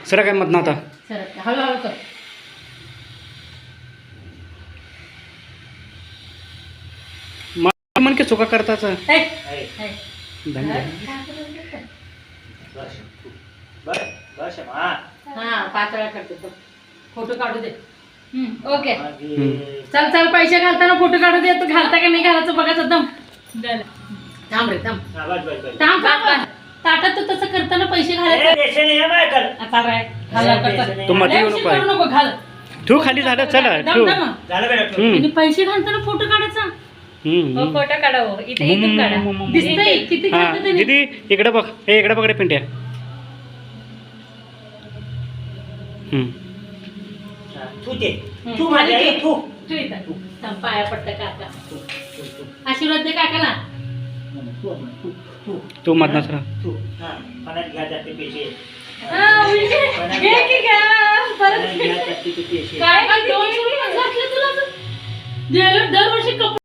Sir काय मत नव्हता सरक हळूहळू कर. मन की चुका करताच ऐ, आहे. ऐ. धन्यवाद. बस मा हा पातळा करते बघ. फोटो काढू दे. ओके मागे चल चल पैसे घालताना फोटो काढू दे. तू घालता का नाही घालायचं बघायचं दम. थांब रे थांब हा, बस थांब थांब ताटात तू तसं करताना पैसे घालायचे. देशाने हे बाय कर आता काय घाला करता. तू मध्ये येऊ लय नको. उशीर करू नको घाल. ठेव खाली झालं चला दम ठेव दम. झालं बेटा आणि पैसे घालताना फोटो काढायचा. फोटो काढावं इथे इथून काढा. दिसतंय किती हा घालतं त्याने. दीदी इकडे बघ हे इकडे बघ रे पिंट्या तू ते हम्म. तू माझ्या आई तू तू इथं थांब, पाया पडतं काका. आशीर्वाद दे काकाला. तू मधनाच राहा तू हा मनात घ्या जाते पैसे हा, उलटे. घे की घ्या. परत मनात घ्या जाते ते पैसे काय 200 रुपये घातले तुला तर. दरवर्षी कपडे